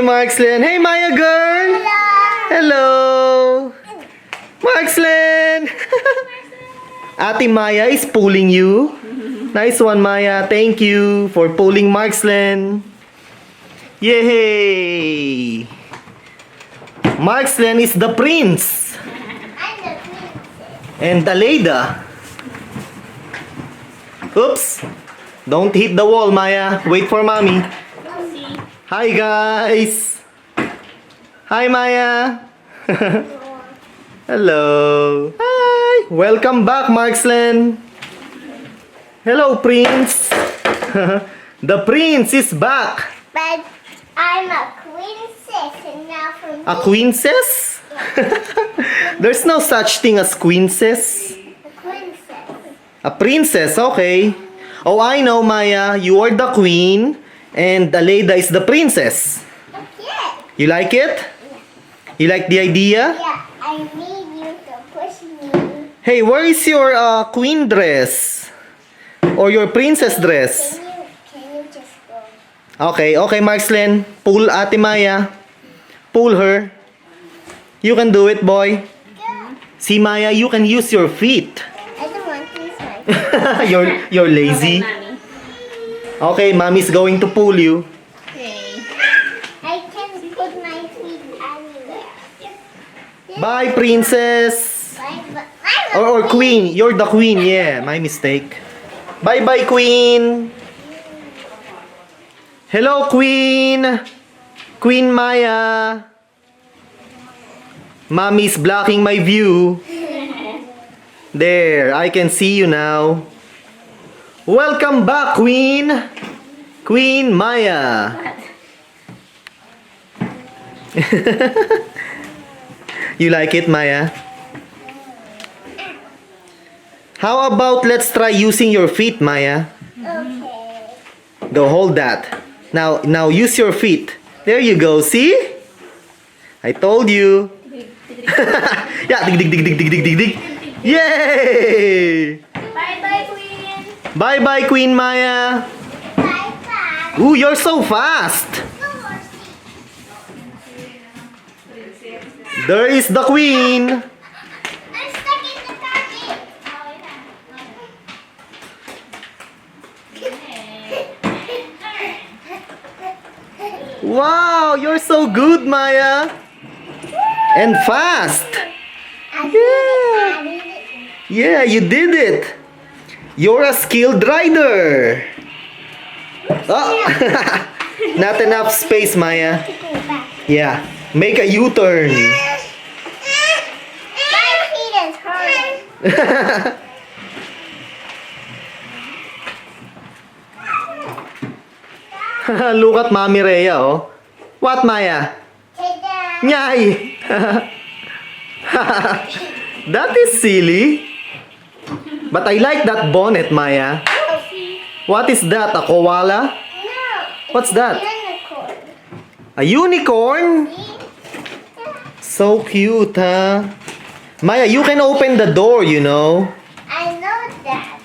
Markslen. Hey, Maya girl. Hello. Markslen. Ate Maya is pulling you. Nice one, Maya. Thank you for pulling Markslen. Yay! Markslen is the prince. I'm the princess. And Aleda. Oops. Don't hit the wall, Maya. Wait for mommy. Hi, guys. Hi, Maya. Hello. Hi. Welcome back, Markslen. Hello, Prince. The prince is back. But I'm a princess and now for me. A queencess? There's no such thing as queencess. A princess. A princess, okay. Oh, I know, Maya. You are the queen, and Aleda is the princess. Okay. You like it? You like the idea? Yeah, I need you to push me. Hey, where is your queen dress? Or your princess dress? Can you just go? Okay, Markslen. Pull Ate Maya. Pull her. You can do it, boy. Go. See, Maya, you can use your feet. I don't want to use my You're lazy. Okay, mommy's going to pull you. I can put my feet anywhere. Bye, princess. I'm Or queen. You're the queen. Yeah, my mistake. Bye-bye, queen. Hello, queen. Queen Maya. Mommy's blocking my view. There, I can see you now. Welcome back, queen. Queen Maya. You like it, Maya? How about let's try using your feet, Maya? Okay. Go, hold that. Now use your feet. There you go, see? I told you. Yeah, dig, dig, dig, dig, dig, dig, dig, dig. Yay! Bye-bye, Queen. Bye-bye, Queen Maya. Bye-bye. Ooh, you're so fast. There is the queen. I'm stuck in the target. Wow, you're so good, Maya. And fast. Yeah. Yeah, you did it. You're a skilled rider. Oh. Not enough space, Maya. Yeah. Make a U-turn. My feet is hurting. Look at Mommy Rhea, oh. What, Maya? Ta-da. Nyay! That is silly. But I like that bonnet, Maya. What is that? A koala? No. What's that? Unicorn. A unicorn? So cute, huh? Maya, you can open the door, you know. I know that.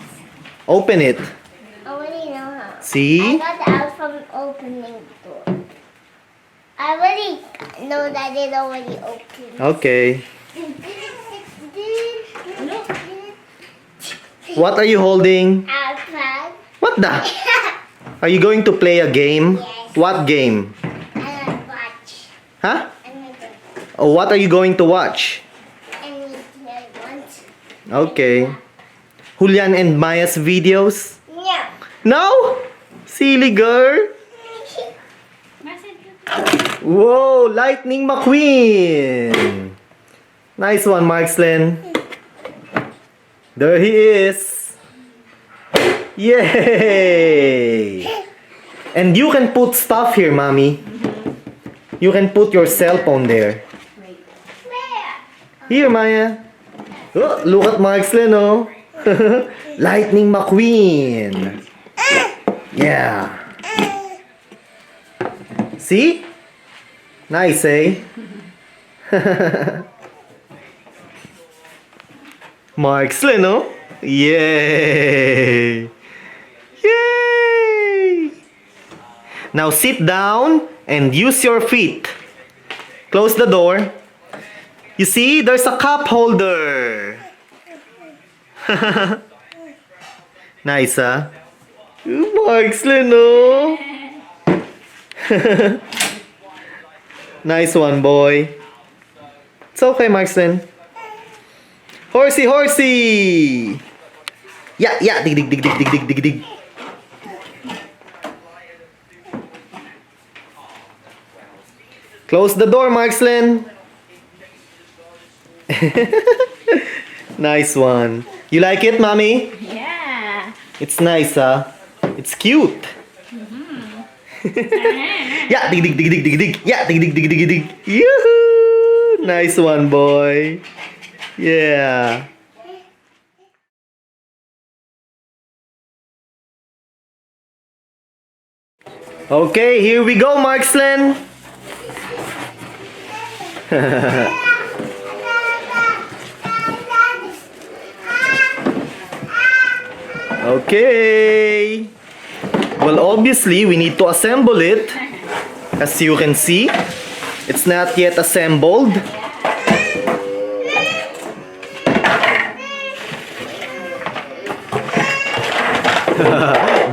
Open it. I already know how. I See? got out from opening door. I already know that it already opened. Okay. What are you holding? iPad. What the? Are you going to play a game? Yes. What game? And I watch. Huh? And I Oh, what are you going to watch? anything I want. Okay. Hulyan and Maya's videos? No. No? Silly girl. Whoa, Lightning McQueen. Nice one, Markslen. There he is. Yay! And you can put stuff here, Mommy. You can put your cell phone there. Where? Here, Maya. Oh, look at Markslen, oh. Lightning McQueen. Yeah. See? Nice, eh? Markslen, no? Yay! Yay! Now sit down and use your feet. Close the door. You see, there's a cup holder. Nice, huh? Markslen, no? Nice one, boy. It's okay, Markslen. Horsey, horsey! Yeah, yeah, dig, dig, dig, dig, dig, dig, dig, dig. Close the door, Markslen. Nice one. You like it, Mommy? Yeah. It's nice, huh? It's cute. Yeah, dig, dig, dig, dig, dig, dig. Yeah, dig, dig, dig, dig, dig. Yoo-hoo! Nice one, boy. Yeah. Okay, here we go, Markslen. Okay. Well, obviously, we need to assemble it. As you can see, it's not yet assembled.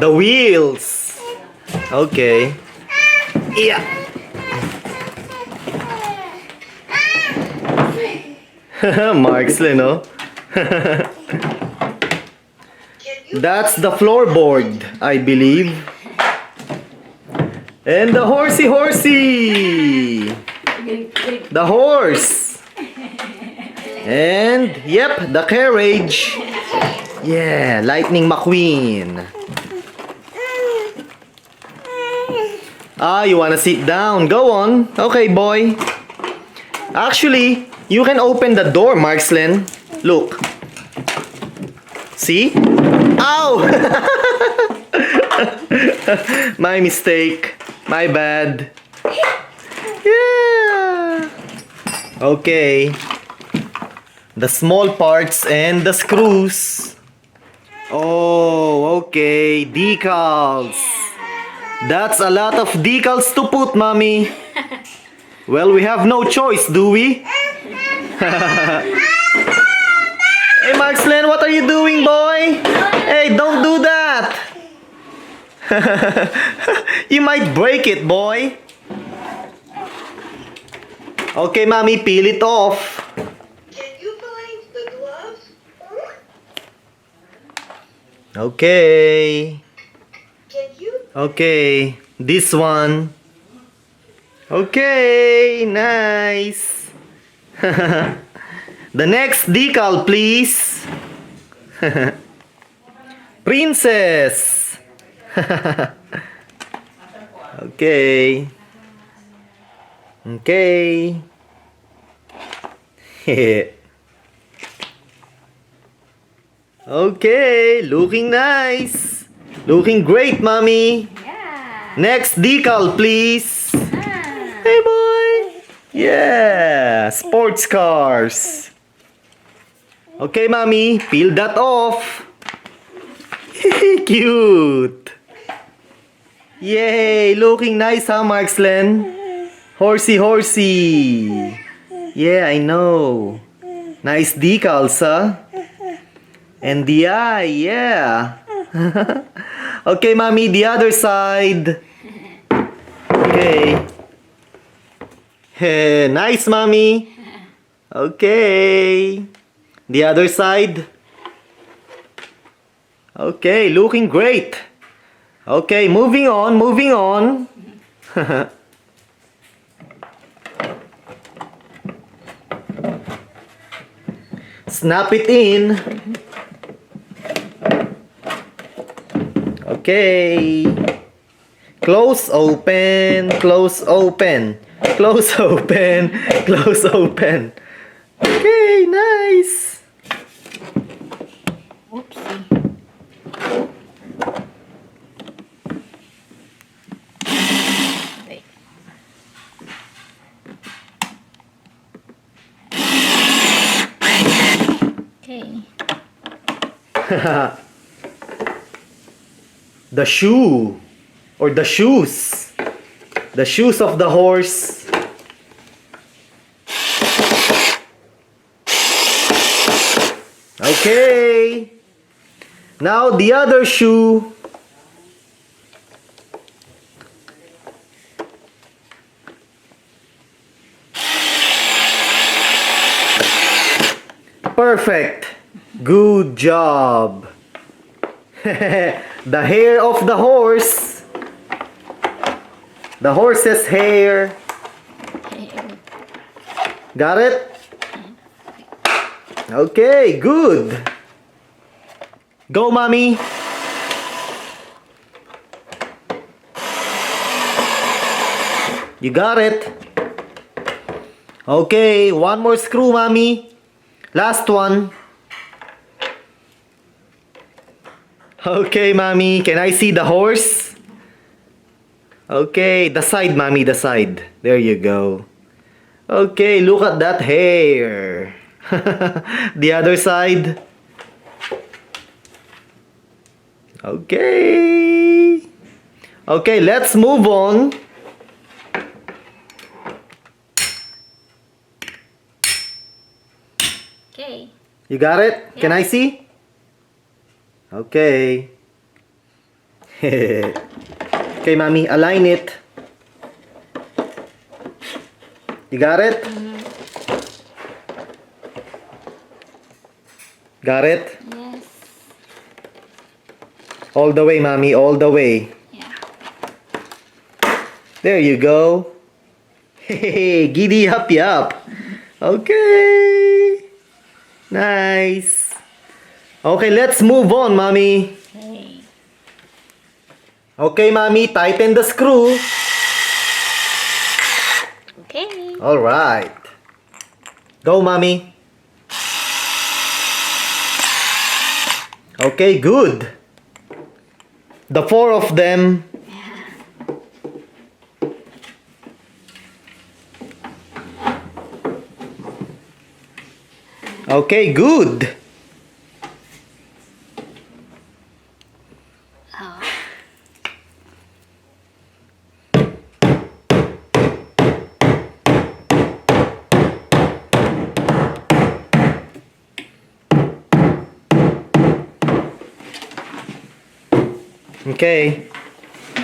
The wheels. Okay. Yeah. Markslen, no? That's the floorboard, I believe. And the horsey horsey. The horse. And, yep, the carriage. Yeah, Lightning McQueen. Ah, you wanna sit down? Go on. Okay, boy. Actually, you can open the door, Markslen. Look. See? Ow! My mistake. My bad. Yeah. Okay. The small parts and the screws. Oh, okay. Decals. That's a lot of decals to put, Mommy. Well, we have no choice, do we? Hey, Markslen, what are you doing, boy? Hey, don't do that. You might break it, boy. Okay, Mommy, peel it off. Can you find the gloves? Okay. Can you? Okay, this one. Okay, nice. The next decal, please. Princess. Okay. Okay. Okay, looking nice. Looking great, Mommy. Yeah. Next decal, please. Hey, boy. Yeah, sports cars. Okay, Mommy, peel that off. Cute. Yay, looking nice, huh, Markslen? Horsey, horsey. Yeah, I know. Nice decals, huh? And the eye, yeah. Okay, Mommy, the other side. Okay. Nice, Mommy. Okay. The other side. Okay, looking great. Okay, moving on, moving on. Snap it in. Okay. Close, open, close, open. Close, open, close, open. Okay, nice. Oopsie. Wait. Okay. The shoe or the shoes. The shoes of the horse. Okay. Now the other shoe. Perfect. Good job. The hair of the horse. The horse's hair. Got it? Okay, good. Go, mommy. You got it. Okay, one more screw, mommy. Last one. Okay, mommy. Can I see the horse? Okay, the side, mommy, the side. There you go. Okay, look at that hair. The other side. Okay. Okay, let's move on. Okay. You got it? Can I see? Okay. Okay, mommy, align it. You got it? Got it? Yes. All the way, mommy, all the way. Yeah. There you go. Hey, giddy up, yup. Okay. Nice. Okay, let's move on, mommy. Okay. Okay, mommy, tighten the screw. Okay. All right. Go, mommy. Okay, good. The four of them. Okay, good. Oh. Okay.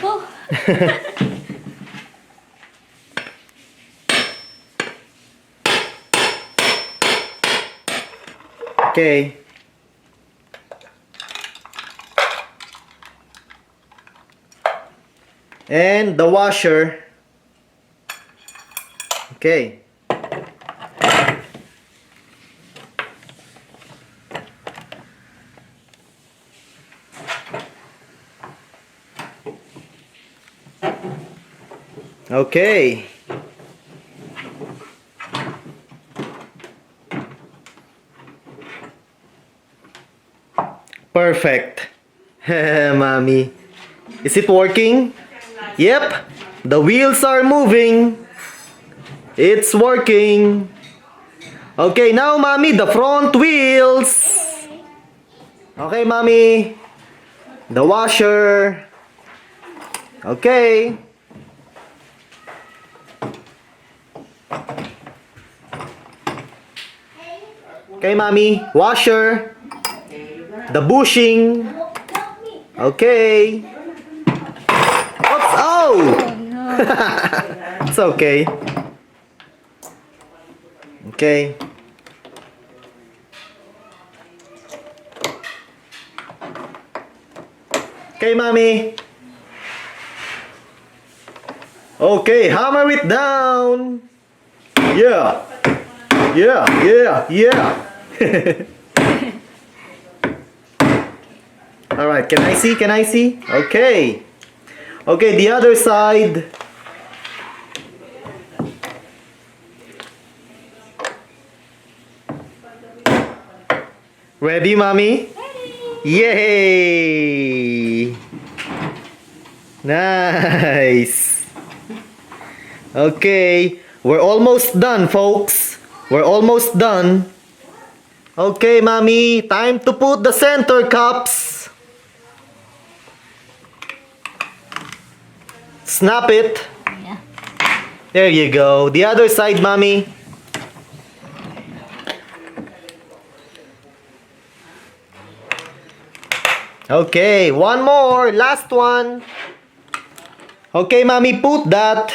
Oh. Okay. And the washer. Okay. Okay. Perfect. Mommy. Is it working? Yep. The wheels are moving. It's working. Okay, now mommy, the front wheels. Okay, mommy. The washer. Okay. Okay, mommy. Washer. The bushing. Okay. Oops. Oh! No. It's okay. Okay. Okay, mommy. Okay, hammer it down. Yeah. Yeah, yeah, yeah. All right, can I see? Can I see? Okay. Okay, the other side. Ready, mommy? Yay! Nice. Okay, we're almost done, folks. We're almost done. Okay, mommy, time to put the center cups. Snap it. Yeah. There you go. The other side, mommy. Okay, one more. Last one. Okay, mommy, put that.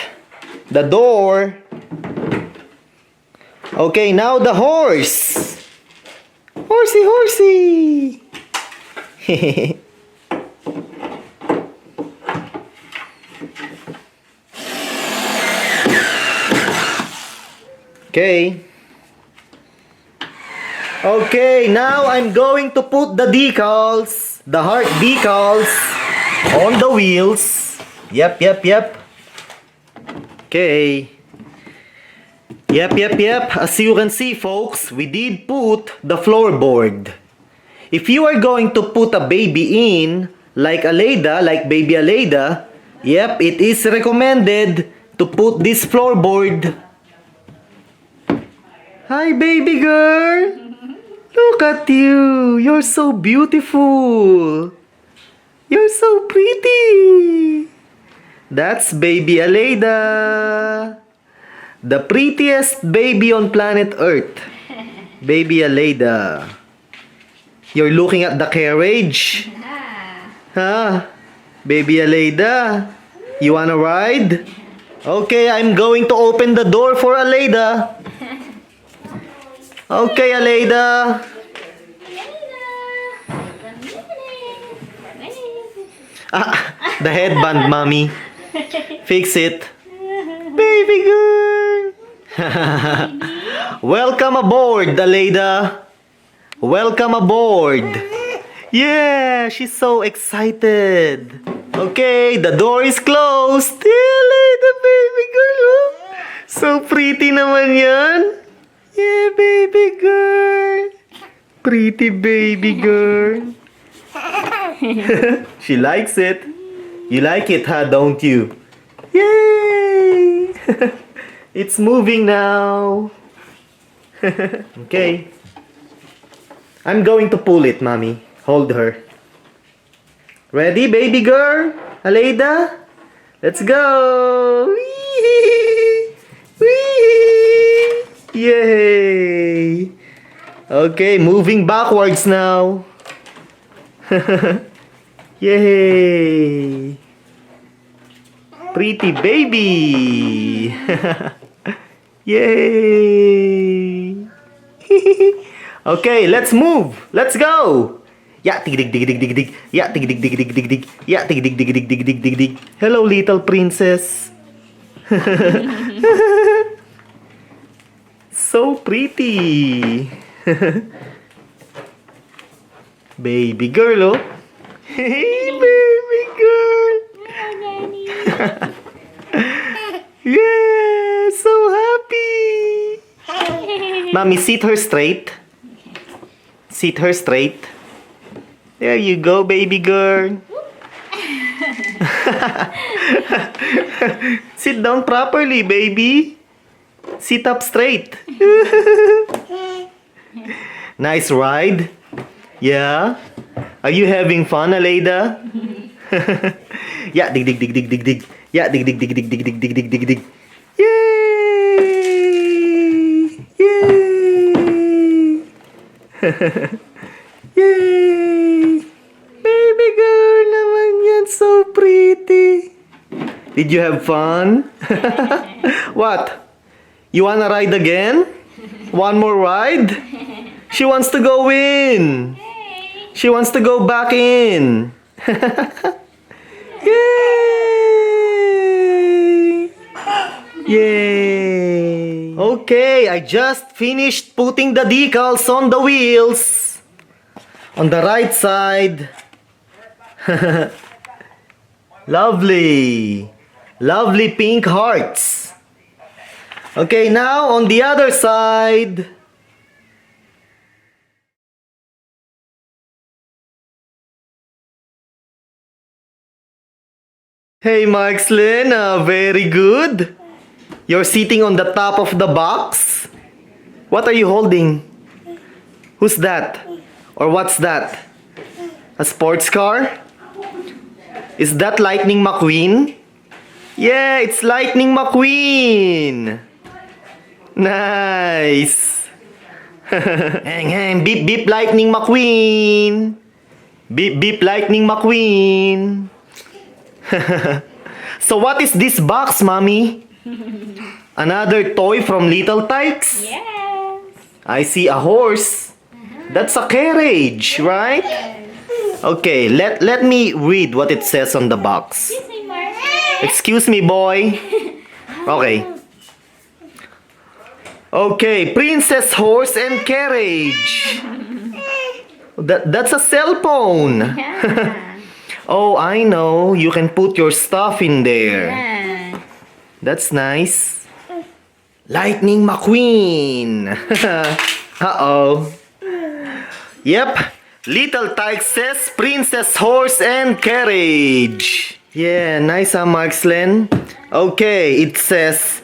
The door. Okay, now the horse. Horsey, horsey. Okay. Okay, now I'm going to put the decals, the heart decals, on the wheels. Yep. Okay. Yep. As you can see, folks, we did put the floorboard. If you are going to put a baby in, like Aleda, like baby Aleda, yep, it is recommended to put this floorboard. Hi, baby girl. Look at you. You're so beautiful. You're so pretty. That's baby Aleda. The prettiest baby on planet Earth. Baby Aleda. You're looking at the carriage? Huh? Baby Aleda. You wanna ride? Okay, I'm going to open the door for Aleda. Okay, Aleda. The headband, mommy. Fix it. Baby girl. Welcome aboard, Aleda. Welcome aboard. Yeah, she's so excited. Okay, the door is closed. Aleda, baby girl. Oh. So pretty naman yan. Yeah, baby girl. Pretty baby girl. She likes it. You like it, huh? Don't you? Yay! It's moving now. Okay. I'm going to pull it, mommy. Hold her. Ready, baby girl? Aleda? Let's go! Whee! Whee! Yay! Okay, moving backwards now. Yay! Pretty baby! Yay! Okay, let's move. Let's go. Yeah, dig dig dig dig dig dig. Yeah, dig dig dig dig dig dig. Yeah, dig dig dig dig dig dig dig dig. Hello, little princess. So pretty. Baby girl, oh. Hey, baby girl. Yeah, so happy. Mommy, sit her straight. Sit her straight. There you go, baby girl. Sit down properly, baby. Sit up straight. Nice ride. Yeah. Are you having fun, Aleda? Yeah, dig dig dig dig dig dig. Yeah, dig dig dig dig dig dig dig dig dig dig. Yay! Yay! Yay! Baby girl naman yan, so pretty. Did you have fun? What? You wanna ride again? One more ride? She wants to go in. She wants to go back in. Yay! Yay! Okay, I just finished putting the decals on the wheels. On the right side. Lovely. Lovely pink hearts. Okay, now on the other side. Hey, Markslin, very good. You're sitting on the top of the box. What are you holding? Who's that? Or what's that? A sports car? Is that Lightning McQueen? Yeah, it's Lightning McQueen. Nice. Hang, hang, beep, beep, Lightning McQueen. Beep, beep, Lightning McQueen. So what is this box, Mommy? Another toy from Little Tikes? Yes. I see a horse. That's a carriage, right? Okay, let me read what it says on the box. Excuse me, Mark. Excuse me, boy. Okay. Okay, princess horse and carriage. That's a cell phone. Yeah. Oh, I know. You can put your stuff in there. Yeah. That's nice. Lightning McQueen. Uh-oh. Yep. Little Tikes says princess horse and carriage. Yeah, nice, huh, Markslen? Okay, it says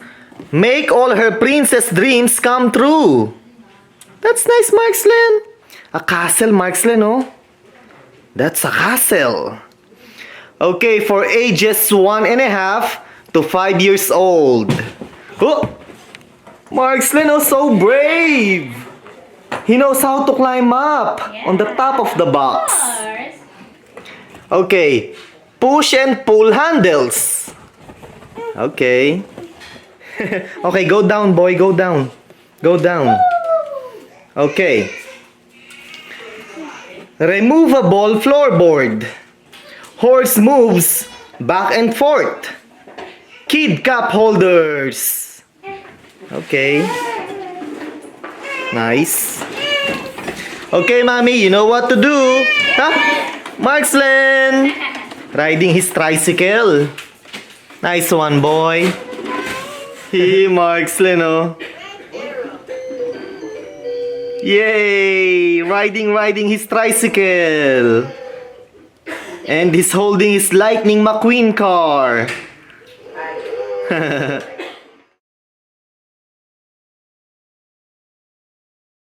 make all her princess dreams come true. That's nice, Markslen. A castle, Markslen, oh. That's a castle. Okay, for ages 1.5 to 5 years old. Oh! Markslen is so brave! He knows how to climb up on the top of the box. Of course. Okay, push and pull handles. Okay. Okay, go down, boy, go down. Go down. Okay. Removable floorboard. Horse moves back and forth. Kid cup holders. Okay. Nice. Okay, Mommy, you know what to do. Huh? Markslen! Riding his tricycle. Nice one, boy. Hey, Markslen, oh. Yay! Riding his tricycle. And he's holding his Lightning McQueen car.